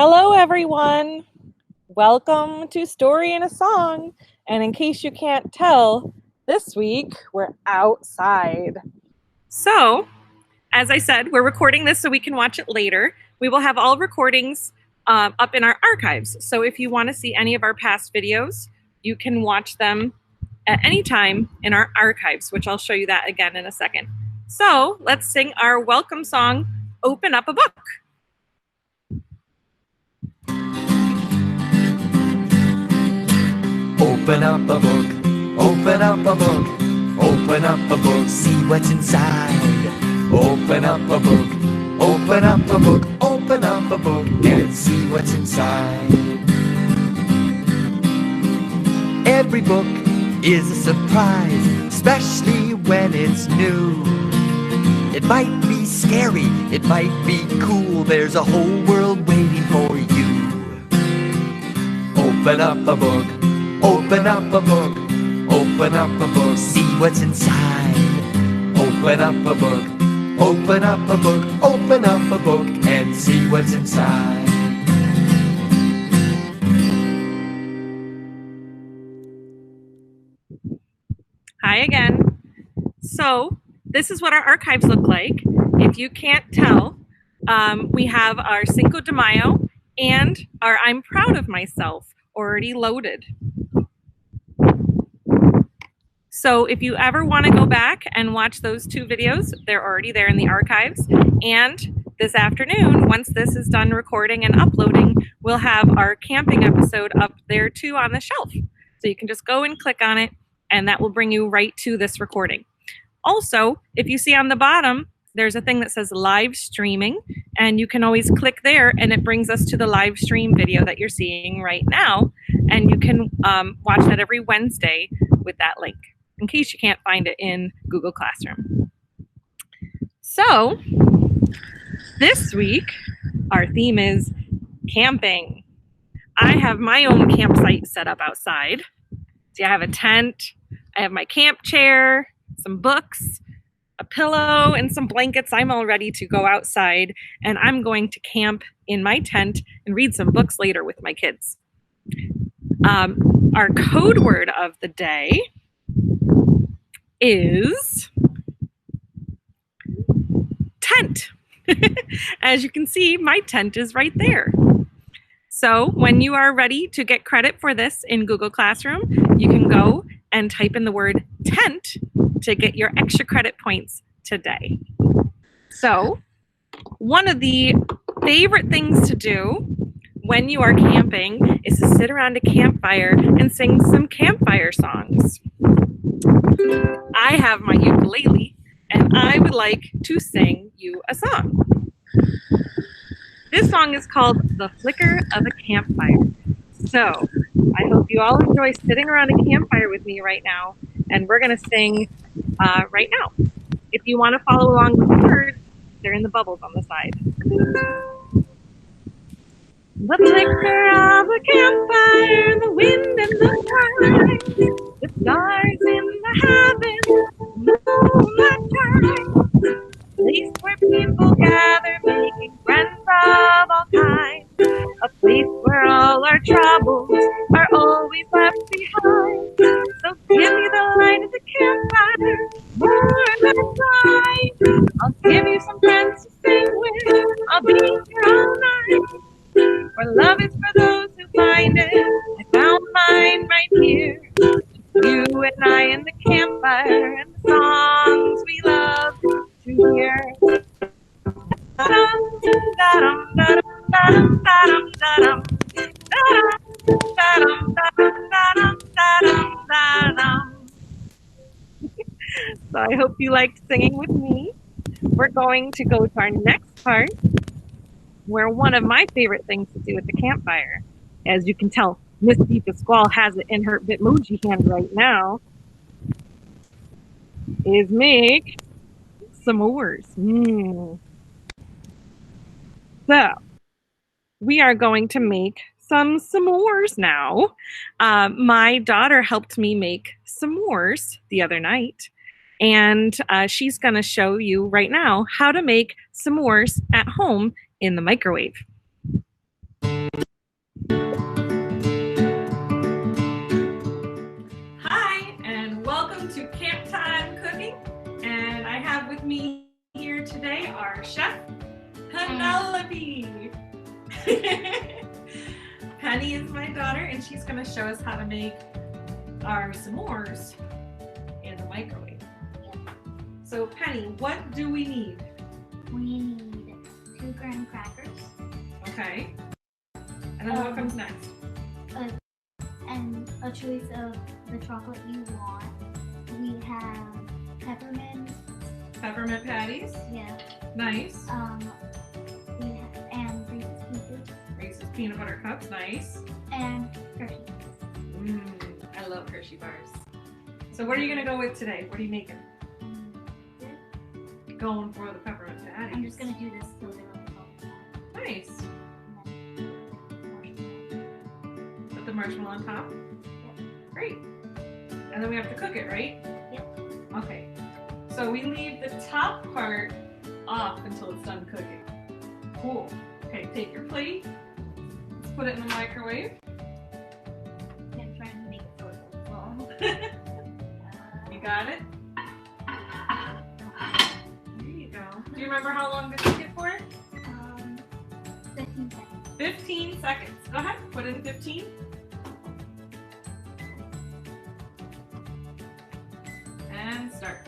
Hello, everyone. Welcome to Story in a Song. And in case you can't tell, this week we're outside. So, as I said, we're recording this so we can watch it later. We will have all recordings up in our archives. So if you want to see any of our past videos, you can watch them at any time in our archives, which I'll show you that again in a second. So let's sing our welcome song, Open Up a Book. Open up a book, open up a book, open up a book, see what's inside. Open up a book, open up a book, open up a book, and see what's inside. Every book is a surprise, especially when it's new. It might be scary, it might be cool, there's a whole world waiting for you. Open up a book. Open up a book, open up a book, see what's inside. Open up a book, open up a book, open up a book, and see what's inside. Hi again. So this is what our archives look like. If you can't tell, we have our Cinco de Mayo and our I'm Proud of Myself already loaded. So if you ever want to go back and watch those two videos, they're already there in the archives. And this afternoon, once this is done recording and uploading, we'll have our camping episode up there too on the shelf. So you can just go and click on it, and that will bring you right to this recording. Also, if you see on the bottom, there's a thing that says live streaming, and you can always click there and it brings us to the live stream video that you're seeing right now. And you can watch that every Wednesday with that link, in case you can't find it in Google Classroom. So this week, our theme is camping. I have my own campsite set up outside. See, I have a tent, I have my camp chair, some books, a pillow, and some blankets. I'm all ready to go outside, and I'm going to camp in my tent and read some books later with my kids. Our code word of the day is tent. As you can see, my tent is right there. So when you are ready to get credit for this in Google Classroom, you can go and type in the word tent to get your extra credit points today. So one of the favorite things to do when you are camping is to sit around a campfire and sing some campfire songs. I have my ukulele, and I would like to sing you a song. This song is called The Flicker of a Campfire. So I hope you all enjoy sitting around a campfire with me right now, and we're going to sing right now. If you want to follow along with the words, they're in the bubbles on the side. The flicker of a campfire, the wind and the tide, the stars in the heavens, moonlight shine. Place where people gather, making friends of all kinds. A place where all our troubles are always left behind. So give me the light of the campfire, more than a sign. I'll give you some friends to sing with, I'll be here all night. For love is for those who find it, I found mine right here. You and I in the campfire, and the songs we love to hear. So I hope you liked singing with me. We're going to go to our next part, where one of my favorite things to do at the campfire, as you can tell, Miss Deepa Squall has it in her Bitmoji hand right now, is make s'mores. So we are going to make some s'mores now. My daughter helped me make s'mores the other night, and she's going to show you right now how to make s'mores at home in the microwave. Chef Penelope. Penny is my daughter, and she's going to show us how to make our s'mores in the microwave. Yeah. So Penny, what do we need? We need 2 graham crackers. Okay. And then what comes next? And a choice of the chocolate you want. We have peppermint. Peppermint patties. Yeah. Nice. We have, and Reese's Pieces. Reese's peanut butter cups. Nice. And Hershey's. I love Hershey bars. So what are you going to go with today? What are you making? Going for the peppermint patties. I'm just going to do this so they don't fall apart. Nice. And then Put the marshmallow on top. Yep. Great. And then we have to cook it, right? Yep. Okay. So we leave the top part off until it's done cooking. Cool. Okay, take your plate. Let's put it in the microwave. I'm trying to make it so it doesn't fall. You got it? There you go. Do you remember how long to cook it for? 15 seconds. 15 seconds. Go ahead, put in 15. And start.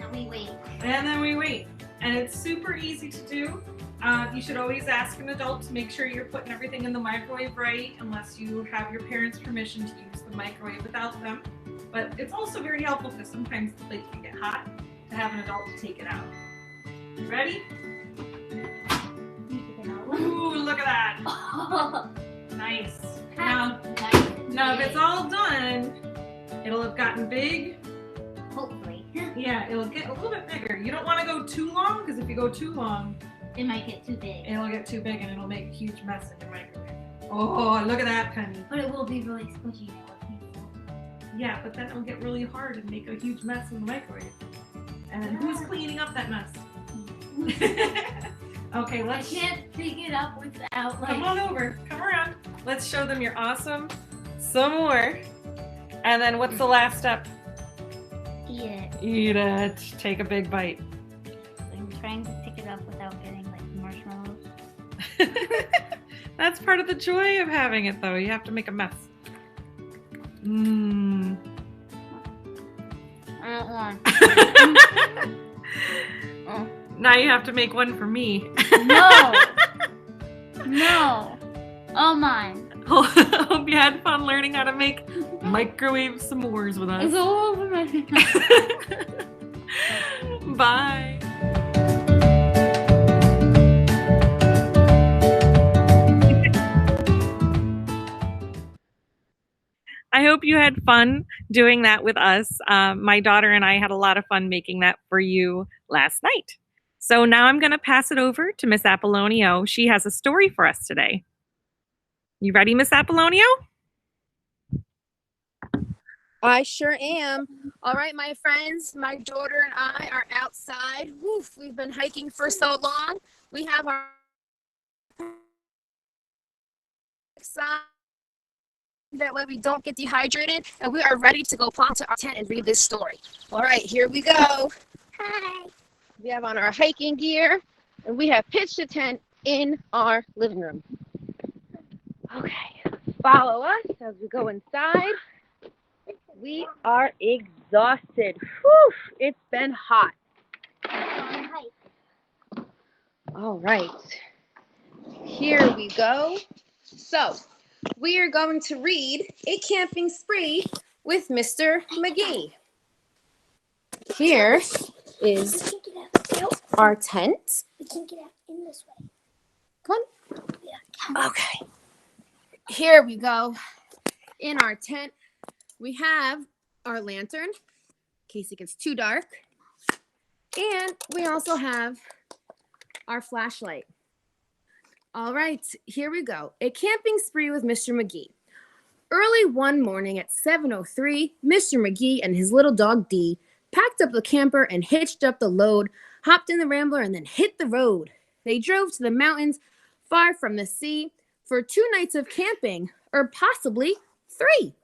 And we wait. And then we wait. And it's super easy to do. You should always ask an adult to make sure you're putting everything in the microwave right, unless you have your parents' permission to use the microwave without them. But it's also very helpful because sometimes the plate can get hot, to have an adult to take it out. You ready? Ooh, look at that. Nice. Now if it's all done, it'll have gotten big. Hopefully. Yeah, it'll get a little bit bigger. You don't want to go too long, because if you go too long, It might get too big. it'll get too big and it'll make a huge mess in your microwave. Oh, look at that, Penny. But it will be really squishy now. Yeah, but then it'll get really hard and make a huge mess in the microwave. And then who's cleaning up that mess? Okay, I let's can't pick it up without come on over. Come around. Let's show them your awesome s'more. And then what's the last step? eat it. Eat it. Take a big bite. I'm trying to pick it up without getting like marshmallows. That's part of the joy of having it, though. You have to make a mess. Mmm. I don't want. Oh. Now you have to make one for me. No. No. All mine. Hope you had fun learning how to make microwave s'mores with It's us. all over my Bye. I hope you had fun doing that with us. My daughter and I had a lot of fun making that for you last night. So now I'm going to pass it over to Miss Apollonio. She has a story for us today. You ready, Miss Apollonio? I sure am. All right, my friends, my daughter and I are outside. Woof, we've been hiking for so long. We have our sign that way we don't get dehydrated, and we are ready to go pop to our tent and read this story. All right, here we go. Hi. We have on our hiking gear, and we have pitched a tent in our living room. Okay, follow us as we go inside. We are exhausted. Whew, it's been hot. All right, here we go. So, we are going to read A Camping Spree with Mr. McGee. Here is our tent. We can't get out in this way. Come on. Yeah. Okay. Here we go. In our tent, we have our lantern in case it gets too dark. And we also have our flashlight. All right, here we go. A Camping Spree with Mr. McGee. Early one morning at 7:03, Mr. McGee and his little dog Dee packed up the camper and hitched up the load, hopped in the Rambler, and then hit the road. They drove to the mountains far from the sea for 2 nights of camping, or possibly 3.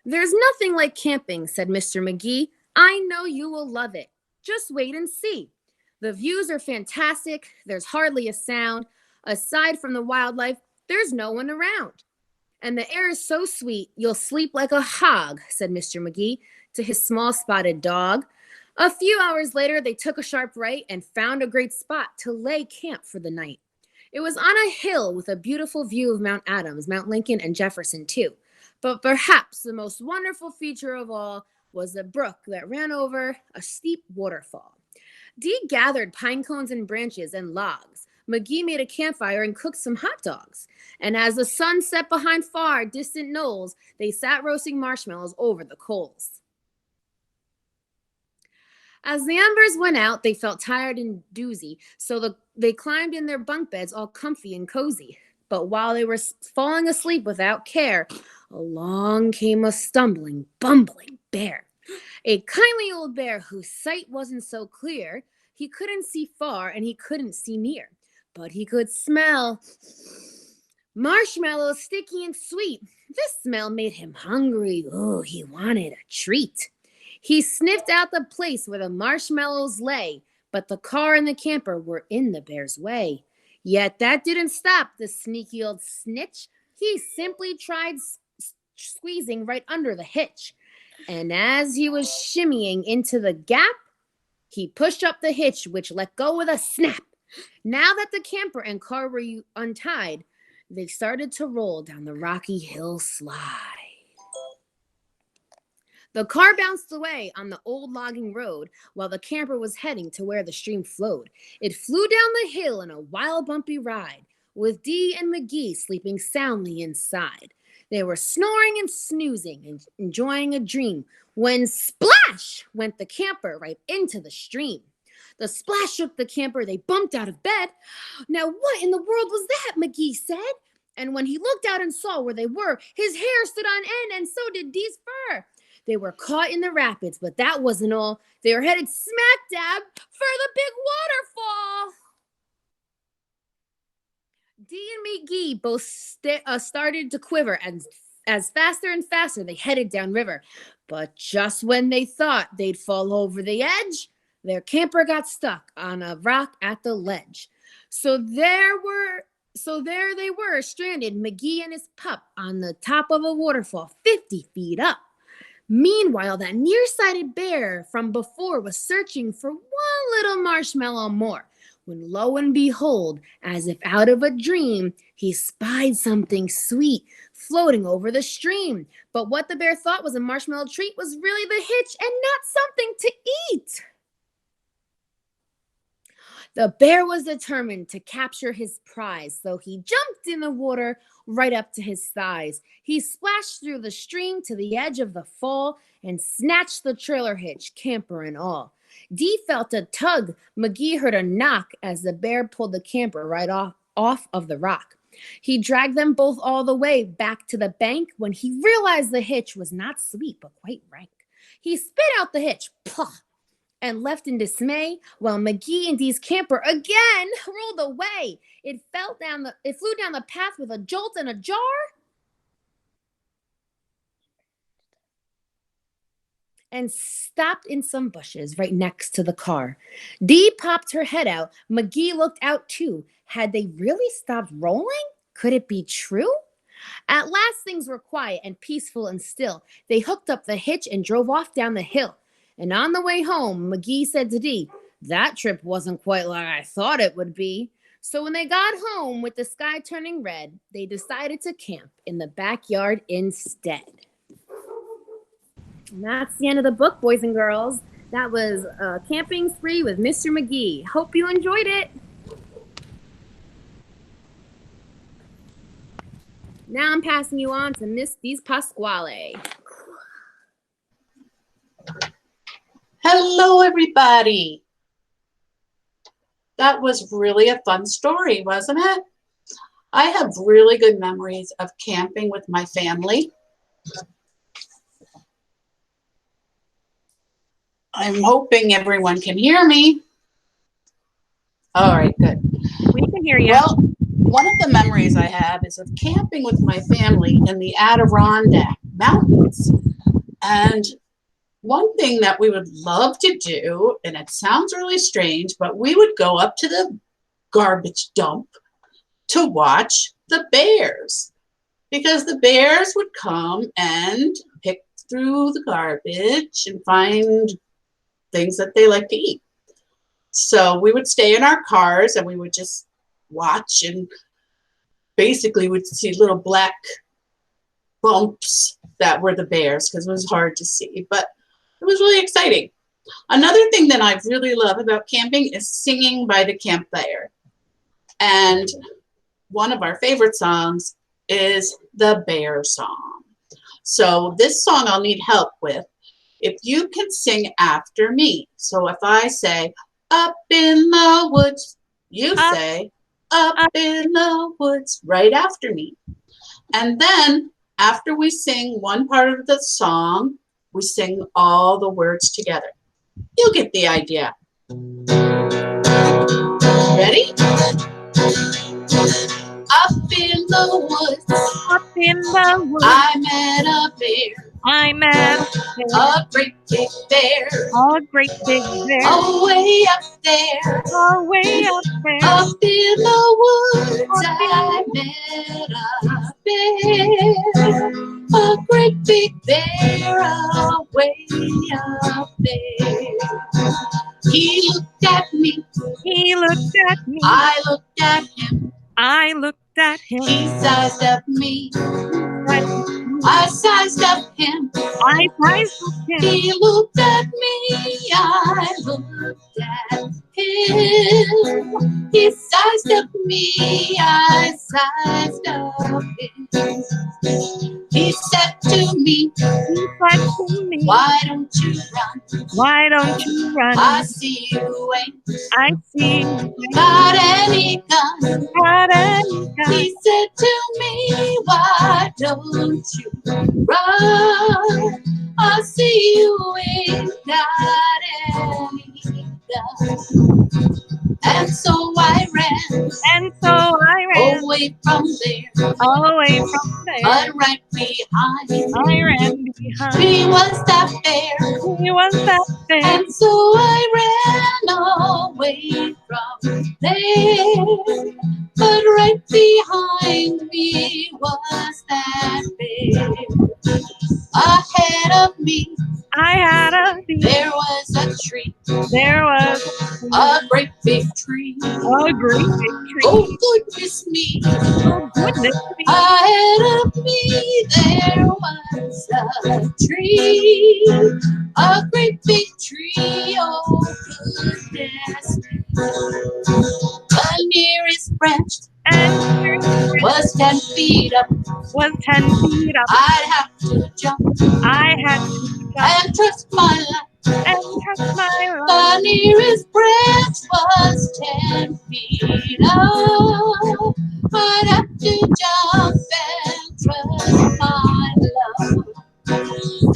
"There's nothing like camping," said Mr. McGee. "I know you will love it. Just wait and see. The views are fantastic. There's hardly a sound. Aside from the wildlife, there's no one around. And the air is so sweet, you'll sleep like a hog," said Mr. McGee to his small spotted dog. A few hours later, they took a sharp right and found a great spot to lay camp for the night. It was on a hill with a beautiful view of Mount Adams, Mount Lincoln, and Jefferson, too. But perhaps the most wonderful feature of all was the brook that ran over a steep waterfall. Dee gathered pine cones and branches and logs. McGee made a campfire and cooked some hot dogs. And as the sun set behind far distant knolls, they sat roasting marshmallows over the coals. As the embers went out, they felt tired and doozy, so they climbed in their bunk beds all comfy and cozy. But while they were falling asleep without care, along came a stumbling, bumbling bear. A kindly old bear whose sight wasn't so clear. He couldn't see far and he couldn't see near, but he could smell marshmallows, sticky and sweet. This smell made him hungry. Oh, he wanted a treat. He sniffed out the place where the marshmallows lay, but the car and the camper were in the bear's way. Yet that didn't stop the sneaky old snitch. He simply tried squeezing right under the hitch. And as he was shimmying into the gap, he pushed up the hitch, which let go with a snap. Now that the camper and car were untied, they started to roll down the rocky hill slide. The car bounced away on the old logging road while the camper was heading to where the stream flowed. It flew down the hill in a wild, bumpy ride, with Dee and McGee sleeping soundly inside. They were snoring and snoozing and enjoying a dream when splash went the camper right into the stream. The splash shook the camper. They bumped out of bed. "Now what in the world was that?" McGee said. And when he looked out and saw where they were, his hair stood on end and so did Dee's fur. They were caught in the rapids, but that wasn't all. They were headed smack dab for the big waterfall. Dee and McGee both started to quiver, and as faster and faster they headed downriver. But just when they thought they'd fall over the edge, their camper got stuck on a rock at the ledge. So there they were, stranded, McGee and his pup, on the top of a waterfall 50 feet up. Meanwhile, that nearsighted bear from before was searching for one little marshmallow more, when lo and behold, as if out of a dream, he spied something sweet floating over the stream. But what the bear thought was a marshmallow treat was really the hitch and not something to eat. The bear was determined to capture his prize, so he jumped in the water right up to his thighs. He splashed through the stream to the edge of the fall and snatched the trailer hitch, camper and all. Dee felt a tug. McGee heard a knock as the bear pulled the camper right off of the rock. He dragged them both all the way back to the bank when he realized the hitch was not sweet but quite rank. He spit out the hitch, pah, and left in dismay, while McGee and Dee's camper again rolled away. It flew down the path with a jolt and a jar, and stopped in some bushes right next to the car. Dee popped her head out. McGee looked out too. Had they really stopped rolling? Could it be true? At last things were quiet and peaceful and still. They hooked up the hitch and drove off down the hill. And on the way home, McGee said to Dee, "That trip wasn't quite like I thought it would be." So when they got home with the sky turning red, they decided to camp in the backyard instead. And that's the end of the book, boys and girls. That was a camping spree with Mr. McGee. Hope you enjoyed it. Now I'm passing you on to Miss Dee Pasquale. Hello, everybody. That was really a fun story, wasn't it? I have really good memories of camping with my family. I'm hoping everyone can hear me. All right, good. We can hear you. Well, one of the memories I have is of camping with my family in the Adirondack Mountains. And one thing that we would love to do, and it sounds really strange, but we would go up to the garbage dump to watch the bears, because the bears would come and pick through the garbage and find things that they like to eat. So we would stay in our cars and we would just watch, and basically we'd see little black bumps that were the bears because it was hard to see, but it was really exciting. Another thing that I really love about camping is singing by the campfire. And one of our favorite songs is the bear song. So this song I'll need help with. If you can sing after me. So if I say, up in the woods, you say, up in the woods, right after me. And then after we sing one part of the song, we sing all the words together. You'll get the idea. Ready? Up in the woods, Up in the woods, I met a bear, I met a great big bear, a great big bear, way up there, way up there. up in the woods, I met a bear, a great big bear, way up there. He looked at me, He looked at me, I looked at him, I looked at him, he sized up me, I sized up him, I sized up him. he looked at me, I looked at him, he sized up me, I sized up him. He said to me, He said to me, why don't you run? why don't you run? I see you ain't I see you got any gun. got any gun. He said to me, why don't you run? I see you ain't got any gun. And so I ran, And so I ran away from there, away from there. but right behind I ran behind. me was that bear. He was that bear. And so I ran away from there, but right behind me was that bear. Ahead of me I had a bee. there was a tree, There was a great big tree. a great big tree. Oh goodness me, Oh, goodness me. ahead of me there was a tree, a great big tree. Oh goodness me. The nearest branch And here was 10 feet up. was 10 feet up. I'd have to jump I had to jump and trust my luck. and trust my luck. The nearest branch was 10 feet up. I'd have to jump and trust my luck.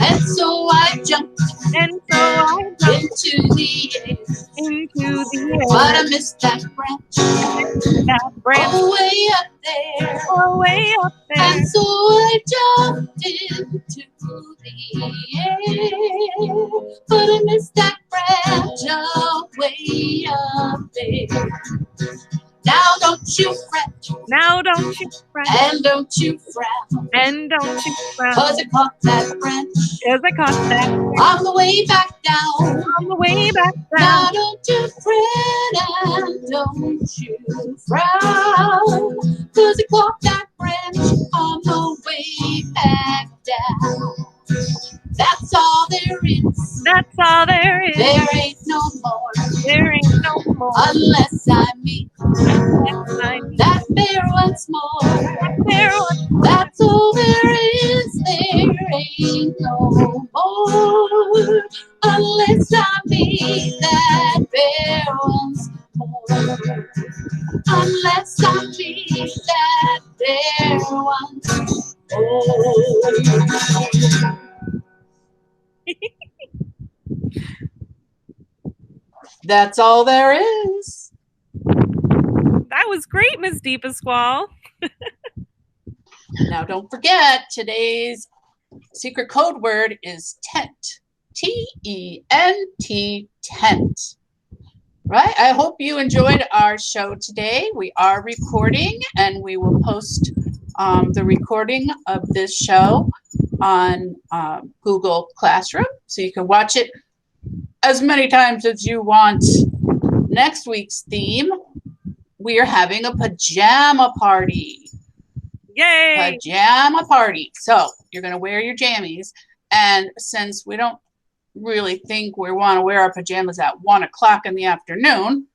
And so I jumped And so I jumped into the air, into the but air. I missed that branch That branch way up there. way up there. And so I jumped into the air, but I missed that branch way up there. Now don't you fret, Now don't you fret and don't you frown, and don't you frown, 'cause I caught that branch 'cause I caught that on the way back down. on the way back Now down. don't you fret and don't you frown, 'cause I caught that branch on the way back down. That's all there is. That's all there is. There ain't no more There ain't no more. unless I meet Unless I meet that bear once more. there once more. That's all there is. There ain't no more unless I meet that bear once more. Unless I meet that bear once more. That's all there is. That was great, Miss Deepa Squall. Now don't forget, today's Secret code word is tent. T-E-N-T, tent. Right? I hope you enjoyed our show today. We are recording, and we will post the recording of this show on Google Classroom, so you can watch it as many times as you want. Next week's theme, we are having a pajama party. Yay! Pajama party. So you're going to wear your jammies, and since we don't really think we want to wear our pajamas at 1 o'clock in the afternoon,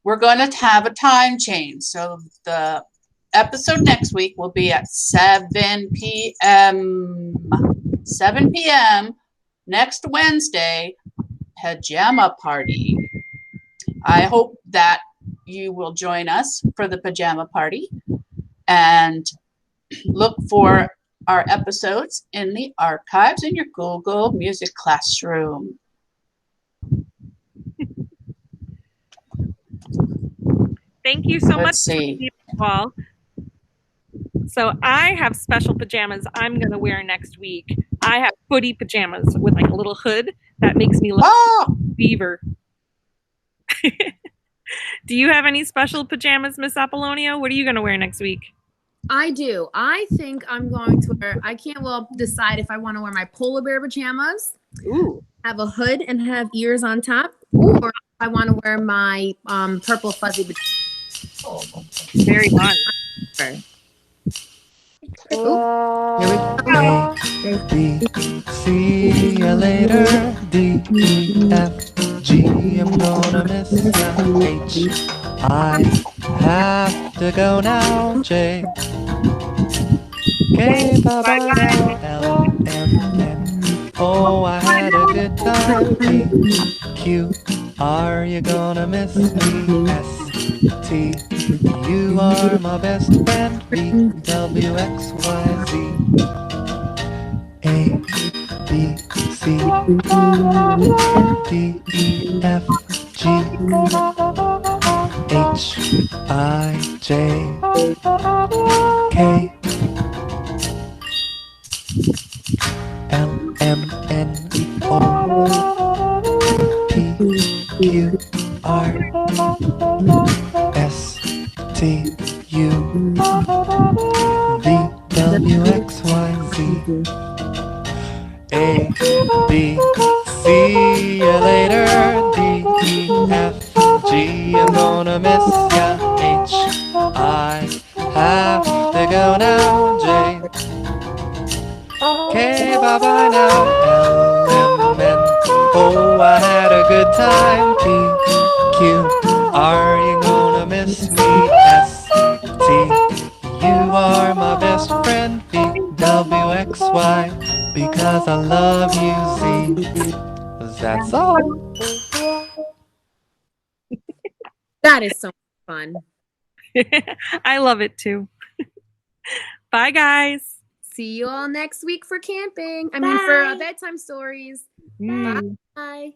we're going to have a time change. So the episode next week will be at 7 p.m. 7 p.m. next Wednesday, pajama party. I hope that you will join us for the pajama party, and look for our episodes in the archives in your Google Music Classroom. Thank you so much, Let's see. Paul. So I have special pajamas I'm going to wear next week. I have hoodie pajamas with like a little hood that makes me look like a beaver. Do you have any special pajamas, Miss Apollonia? What are you going to wear next week? I do. I think I'm going to wear, I can't well decide if I want to wear my polar bear pajamas, Ooh. have a hood and have ears on top, or I want to wear my purple fuzzy pajamas. Very fun. A, B, see you later. D, E, F, G, I'm gonna miss ya. H, I have to go now. J, K, bye-bye now. L, M, N, O, I had a good time. P, Q, R, you gonna miss me. S, T, you are my best friend. V, W, X, Y, Z, A, B, C, D, E, F, G, H, I, J, K, L, M, N, O, P, Q, R, S, T, U, V, W, X, Y, Z, A, B, see you later. D, E, F, G, I'm gonna miss ya. H, I have to go now. J, K, bye-bye now. L, M, N, O, I had a good time. P, Q, are you gonna miss me? S, T, you are my best friend. V, W, X, Y, because I love you. Z, that's all. That is so fun. I love it too. Bye, guys. See you all next week for camping. I mean, for bedtime stories. Mm. Bye.